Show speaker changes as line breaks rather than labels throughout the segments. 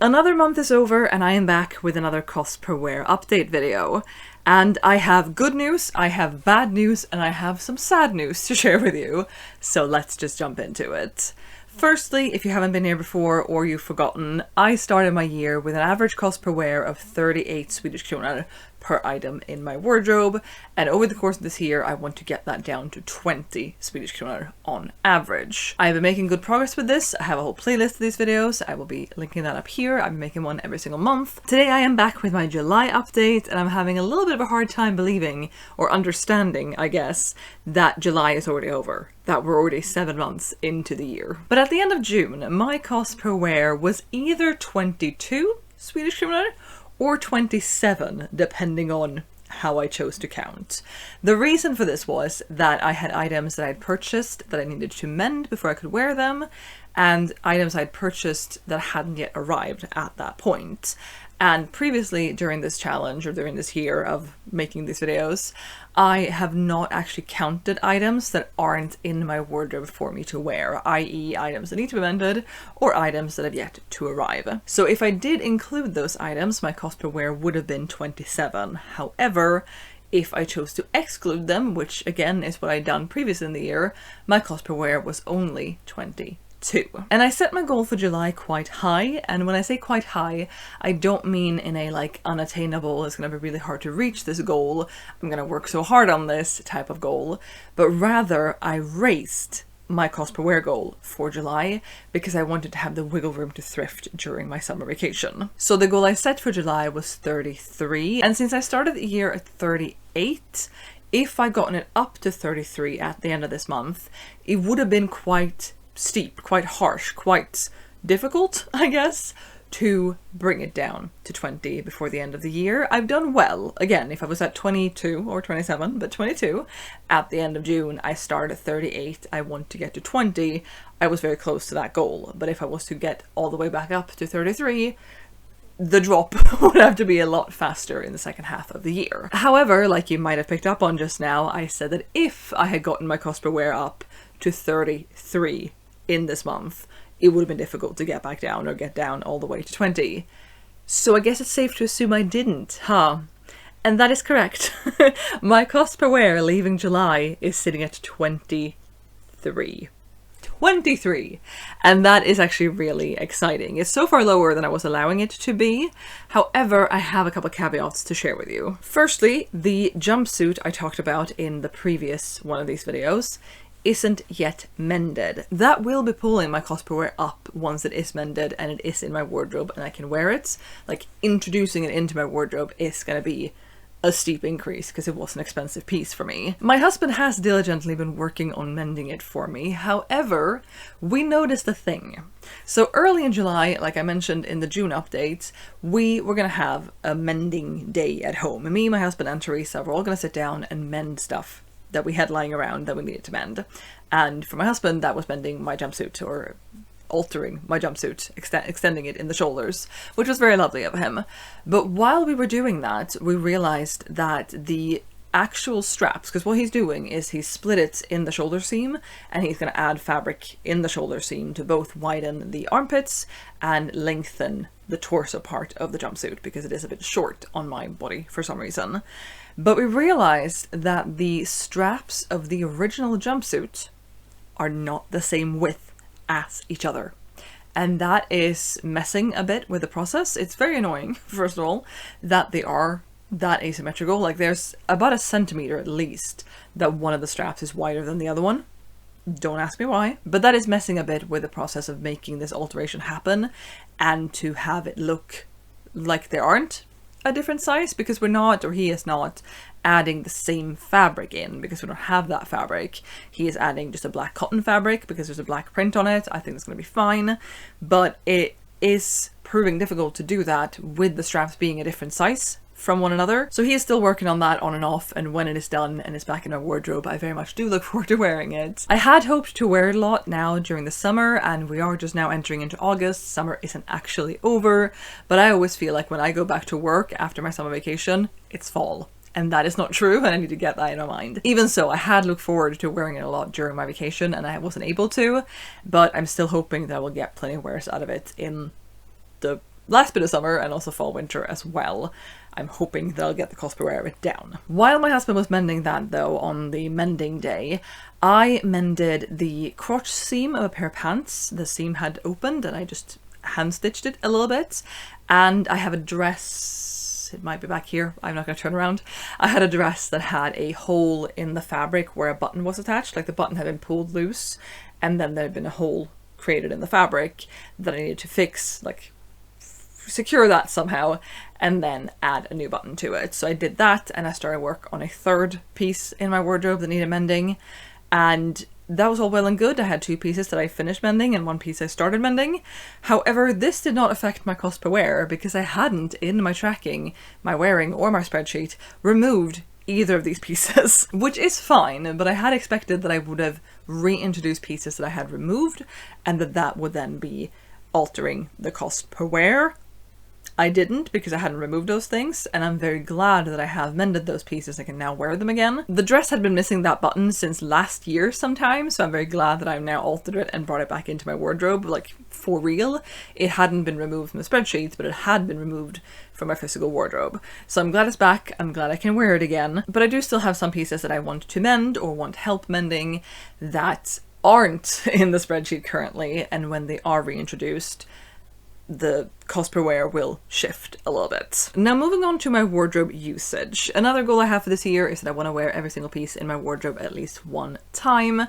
Another month is over and I am back with another cost per wear update video. And I have good news, I have bad news, and I have some sad news to share with you. So let's just jump into it. Firstly, if you haven't been here before or you've forgotten, I started my year with an average cost per wear of 38 Swedish kronor per item in my wardrobe, and over the course of this year I want to get that down to 20 Swedish kronor on average. I've been making good progress with this. I have a whole playlist of these videos. I will be linking that up here. I'm making one every single month. Today I am back with my July update, and I'm having a little bit of a hard time believing, or understanding I guess, that July is already over. That we're already 7 months into the year. But at the end of June, my cost per wear was either 22 Swedish kronor or 27, depending on how I chose to count. The reason for this was that I had items that I'd purchased that I needed to mend before I could wear them, and items I'd purchased that hadn't yet arrived at that point. And previously during this challenge, or during this year of making these videos, I have not actually counted items that aren't in my wardrobe for me to wear, i.e. items that need to be mended or items that have yet to arrive. So if I did include those items, my cost per wear would have been 27. However, if I chose to exclude them, which again is what I'd done previously in the year, my cost per wear was only 22. And I set my goal for July quite high, and when I say quite high, I don't mean in a like unattainable, it's gonna be really hard to reach this goal, I'm gonna work so hard on this type of goal, but rather I raised my cost per wear goal for July because I wanted to have the wiggle room to thrift during my summer vacation. So the goal I set for July was 33, and since I started the year at 38, if I'd gotten it up to 33 at the end of this month, it would have been quite steep, quite harsh, quite difficult, I guess, to bring it down to 20 before the end of the year. I've done well. Again, if I was at 22 or 27, but 22 at the end of June, I started at 38, I want to get to 20, I was very close to that goal. But if I was to get all the way back up to 33, the drop would have to be a lot faster in the second half of the year. However, like you might have picked up on just now, I said that if I had gotten my cost per wear up to 33 in this month, it would have been difficult to get back down or get down all the way to 20. So I guess it's safe to assume I didn't, huh? And that is correct. My cost per wear leaving July is sitting at 23. 23! And that is actually really exciting. It's so far lower than I was allowing it to be. However, I have a couple caveats to share with you. Firstly, the jumpsuit I talked about in the previous one of these videos isn't yet mended. That will be pulling my cost per wear up once it is mended and it is in my wardrobe and I can wear it. Like, introducing it into my wardrobe is gonna be a steep increase because it was an expensive piece for me. My husband has diligently been working on mending it for me. However, we noticed a thing. So early in July, like I mentioned in the June update, we were gonna have a mending day at home. Me, my husband, and Teresa were all gonna sit down and mend stuff that we had lying around that we needed to mend. And for my husband, that was mending my jumpsuit, or altering my jumpsuit, extending it in the shoulders, which was very lovely of him. But while we were doing that, we realized that the actual straps, because what he's doing is he's split it in the shoulder seam and he's going to add fabric in the shoulder seam to both widen the armpits and lengthen the torso part of the jumpsuit because it is a bit short on my body for some reason. But we realized that the straps of the original jumpsuit are not the same width as each other. And that is messing a bit with the process. It's very annoying, first of all, that they are that asymmetrical. Like, there's about a centimeter at least that one of the straps is wider than the other one. Don't ask me why, but that is messing a bit with the process of making this alteration happen and to have it look like they aren't a different size, because we're not, or he is not, adding the same fabric in because we don't have that fabric. He is adding just a black cotton fabric because there's a black print on it. I think it's going to be fine, but it is proving difficult to do that with the straps being a different size from one another. So he is still working on that on and off, and when it is done and is back in our wardrobe, I very much do look forward to wearing it. I had hoped to wear it a lot now during the summer, and we are just now entering into August. Summer isn't actually over, but I always feel like when I go back to work after my summer vacation, it's fall. And that is not true, and I need to get that in my mind. Even so, I had looked forward to wearing it a lot during my vacation, and I wasn't able to, but I'm still hoping that I will get plenty of wears out of it in the last bit of summer and also fall winter as well. I'm hoping that I'll get the cost per wear of it down. While my husband was mending that though, on the mending day, I mended the crotch seam of a pair of pants. The seam had opened and I just hand stitched it a little bit. And I have a dress, it might be back here, I'm not going to turn around. I had a dress that had a hole in the fabric where a button was attached, like the button had been pulled loose and then there had been a hole created in the fabric that I needed to fix, like secure that somehow, and then add a new button to it. So I did that and I started work on a third piece in my wardrobe that needed mending, and that was all well and good. I had 2 pieces that I finished mending and 1 piece I started mending. However, this did not affect my cost per wear because I hadn't, in my tracking, my wearing, or my spreadsheet, removed either of these pieces, which is fine, but I had expected that I would have reintroduced pieces that I had removed and that would then be altering the cost per wear. I didn't, because I hadn't removed those things, and I'm very glad that I have mended those pieces. I can now wear them again. The dress had been missing that button since last year sometime, so I'm very glad that I've now altered it and brought it back into my wardrobe, like for real. It hadn't been removed from the spreadsheets, but it had been removed from my physical wardrobe. So I'm glad it's back, I'm glad I can wear it again, but I do still have some pieces that I want to mend or want help mending that aren't in the spreadsheet currently, and when they are reintroduced, the cost per wear will shift a little bit. Now moving on to my wardrobe usage. Another goal I have for this year is that I want to wear every single piece in my wardrobe at least 1 time,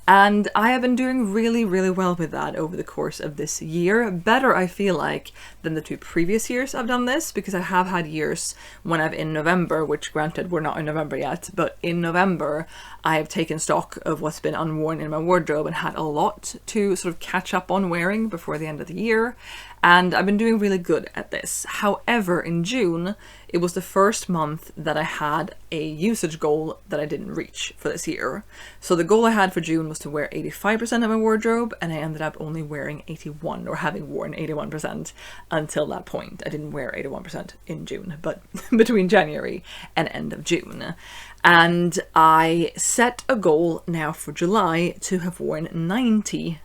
and I have been doing really well with that over the course of this year. Better, I feel like, than the 2 previous years I've done this, because I have had years when I've in November, which granted we're not in November yet, but in November I have taken stock of what's been unworn in my wardrobe and had a lot to sort of catch up on wearing before the end of the year. And I've been doing really good at this. However, in June, it was the first month that I had a usage goal that I didn't reach for this year. So the goal I had for June was to wear 85% of my wardrobe, and I ended up only wearing 81, or having worn 81% until that point. I didn't wear 81% in June, but between January and end of June. And I set a goal now for July to have worn 90%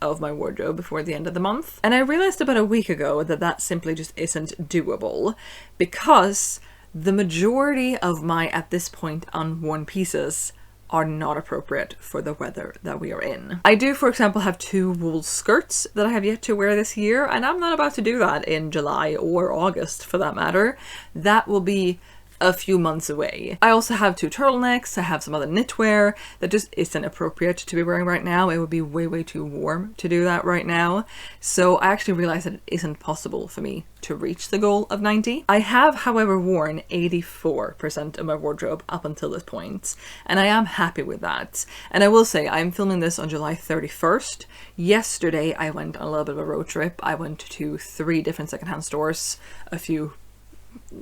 of my wardrobe before the end of the month. And I realized about a week ago that that simply just isn't doable, because the majority of my, at this point, unworn pieces are not appropriate for the weather that we are in. I do, for example, have 2 wool skirts that I have yet to wear this year, and I'm not about to do that in July or August for that matter. That will be a few months away. I also have 2 turtlenecks, I have some other knitwear that just isn't appropriate to be wearing right now. It would be way too warm to do that right now. So I actually realized that it isn't possible for me to reach the goal of 90. I have, however, worn 84% of my wardrobe up until this point, and I am happy with that. And I will say, I'm filming this on July 31st. Yesterday I went on a little bit of a road trip. I went to 3 different secondhand stores, a few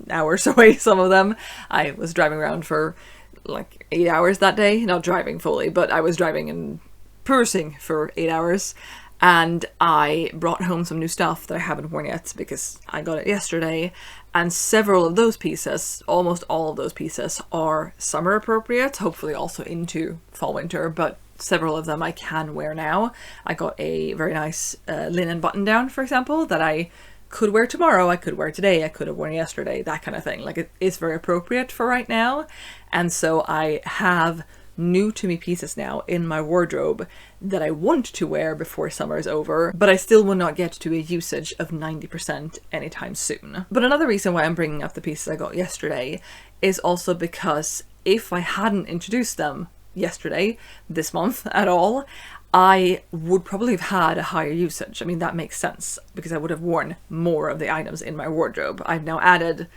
hours away, some of them. I was driving around for like 8 hours that day. Not driving fully, but I was driving and cruising for 8 hours. And I brought home some new stuff that I haven't worn yet because I got it yesterday. And several of those pieces, almost all of those pieces, are summer appropriate, hopefully also into fall winter, but several of them I can wear now. I got a very nice linen button down, for example, that I could wear tomorrow, I could wear today, I could have worn yesterday, that kind of thing. Like, it is very appropriate for right now. And so I have new to me pieces now in my wardrobe that I want to wear before summer is over, but I still will not get to a usage of 90% anytime soon. But another reason why I'm bringing up the pieces I got yesterday is also because if I hadn't introduced them yesterday, this month at all, I would probably have had a higher usage. I mean, that makes sense because I would have worn more of the items in my wardrobe. I've now added,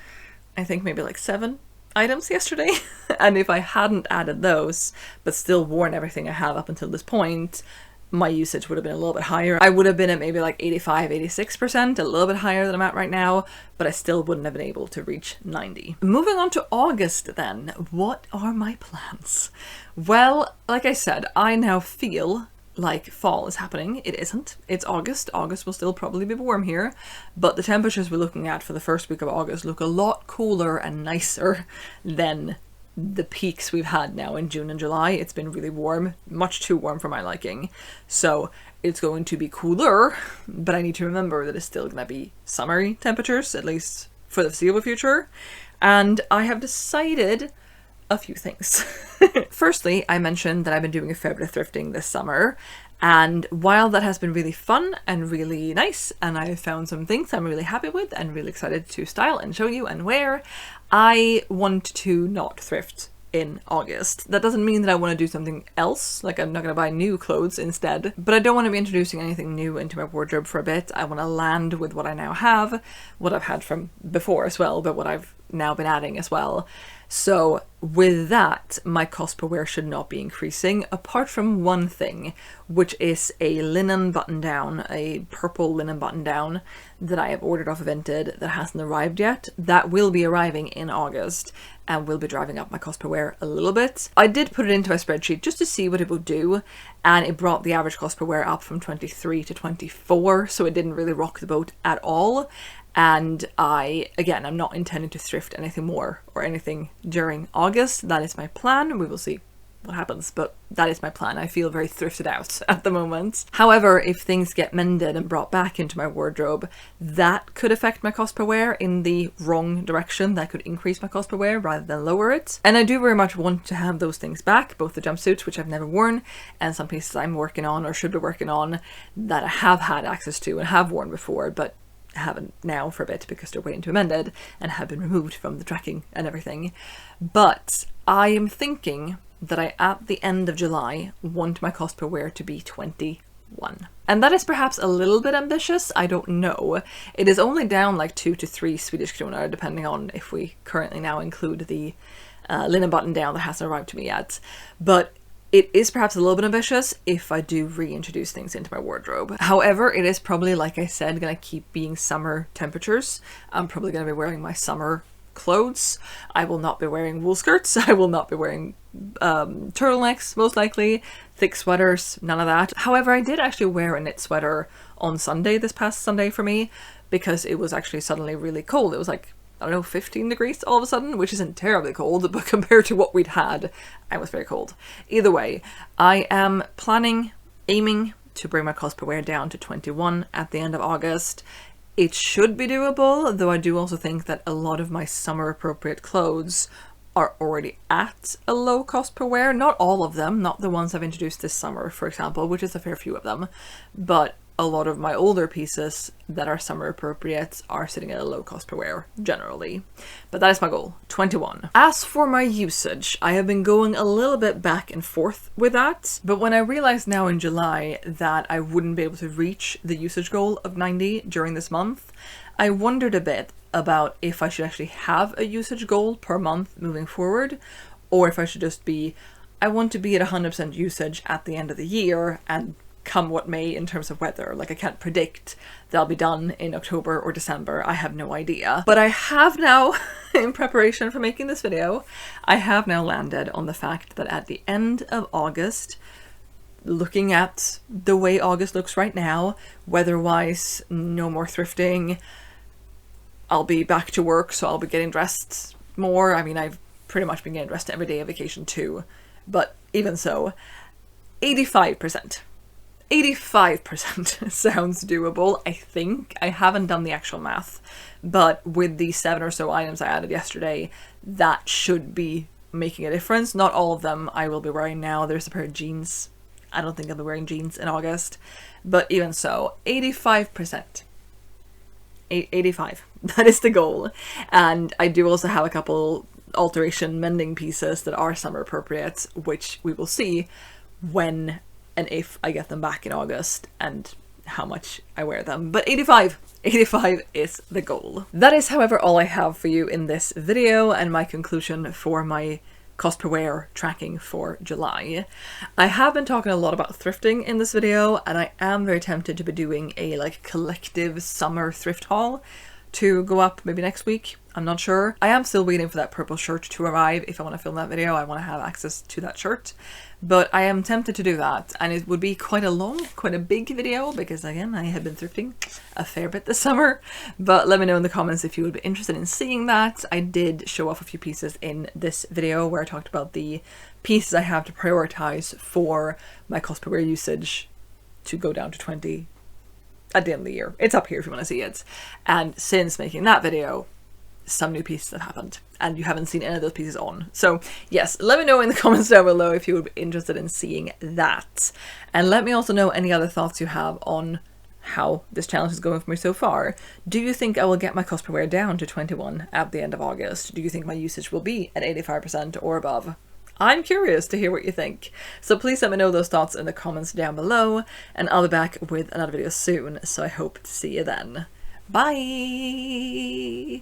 I think maybe like 7 items yesterday. And if I hadn't added those, but still worn everything I have up until this point, my usage would have been a little bit higher. I would have been at maybe like 85, 86%, a little bit higher than I'm at right now, but I still wouldn't have been able to reach 90. Moving on to August then, what are my plans? Well, like I said, I now feel like fall is happening. It isn't. It's August. August will still probably be warm here, but the temperatures we're looking at for the first week of August look a lot cooler and nicer than the peaks we've had now in June and July. It's been really warm, much too warm for my liking. So it's going to be cooler, but I need to remember that it's still going to be summery temperatures, at least for the foreseeable future. And I have decided a few things. Firstly, I mentioned that I've been doing a fair bit of thrifting this summer, and while that has been really fun and really nice, and I have found some things I'm really happy with and really excited to style and show you and wear, I want to not thrift in August. That doesn't mean that I want to do something else, like I'm not going to buy new clothes instead, but I don't want to be introducing anything new into my wardrobe for a bit. I want to land with what I now have, what I've had from before as well, but what I've now been adding as well. So with that, my cost per wear should not be increasing, apart from one thing, which is a linen button down, a purple linen button down that I have ordered off of Vinted that hasn't arrived yet. That will be arriving in August and will be driving up my cost per wear a little bit. I did put it into my spreadsheet just to see what it would do, and it brought the average cost per wear up from 23 to 24, so it didn't really rock the boat at all. And again, I'm not intending to thrift anything more or anything during August. That is my plan. We will see what happens, but that is my plan. I feel very thrifted out at the moment. However, if things get mended and brought back into my wardrobe, that could affect my cost per wear in the wrong direction. That could increase my cost per wear rather than lower it. And I do very much want to have those things back, both the jumpsuits, which I've never worn, and some pieces I'm working on or should be working on that I have had access to and have worn before, but haven't now for a bit because they're waiting to be mended and have been removed from the tracking and everything. But I am thinking that I, at the end of July, want my cost per wear to be 21. And that is perhaps a little bit ambitious, I don't know. It is only down like 2 to 3 Swedish kronor, depending on if we currently now include the linen button down that hasn't arrived to me yet. But it is perhaps a little bit ambitious if I do reintroduce things into my wardrobe. However, it is probably, like I said, gonna keep being summer temperatures. I'm probably gonna be wearing my summer clothes. I will not be wearing wool skirts. I will not be wearing turtlenecks, most likely. Thick sweaters, none of that. However, I did actually wear a knit sweater on Sunday, this past Sunday for me, because it was actually suddenly really cold. It was like, I don't know, 15 degrees all of a sudden, which isn't terribly cold, but compared to what we'd had, I was very cold. Either way, I am aiming to bring my cost per wear down to 21 at the end of August. It should be doable, though I do also think that a lot of my summer appropriate clothes are already at a low cost per wear. Not all of them, not the ones I've introduced this summer, for example, which is a fair few of them, but a lot of my older pieces that are summer appropriate are sitting at a low cost per wear generally. But that is my goal, 21. As for my usage, I have been going a little bit back and forth with that, but when I realized now in July that I wouldn't be able to reach the usage goal of 90 during this month, I wondered a bit about if I should actually have a usage goal per month moving forward, or if I should just be, I want to be at 100% usage at the end of the year, and come what may in terms of weather. Like, I can't predict they'll be done in October or December. I have no idea. But I have now, in preparation for making this video, I have now landed on the fact that at the end of August, looking at the way August looks right now, weather-wise, no more thrifting, I'll be back to work, so I'll be getting dressed more. I mean, I've pretty much been getting dressed every day of vacation too, but even so, 85%. 85% sounds doable, I think. I haven't done the actual math, but with the 7 or so items I added yesterday, that should be making a difference. Not all of them I will be wearing now. There's a pair of jeans. I don't think I'll be wearing jeans in August, but even so, 85%. 85. That is the goal. And I do also have a couple alteration mending pieces that are summer appropriate, which we will see when and if I get them back in August and how much I wear them. But 85 is the goal. That is, however, all I have for you in this video and my conclusion for my cost per wear tracking for July. I have been talking a lot about thrifting in this video, and I am very tempted to be doing a like collective summer thrift haul to go up maybe next week. I'm not sure. I am still waiting for that purple shirt to arrive. If I want to film that video, I want to have access to that shirt. But I am tempted to do that, and it would be quite a big video because, again, I have been thrifting a fair bit this summer. But let me know in the comments if you would be interested in seeing that. I did show off a few pieces in this video where I talked about the pieces I have to prioritize for my cost per wear usage to go down to 20 at the end of the year. It's up here if you want to see it. And since making that video, some new pieces have happened, and you haven't seen any of those pieces on. So yes, let me know in the comments down below if you would be interested in seeing that. And let me also know any other thoughts you have on how this challenge is going for me so far. Do you think I will get my cost per wear down to 21 at the end of August? Do you think my usage will be at 85% or above? I'm curious to hear what you think. So please let me know those thoughts in the comments down below, and I'll be back with another video soon, so I hope to see you then. Bye!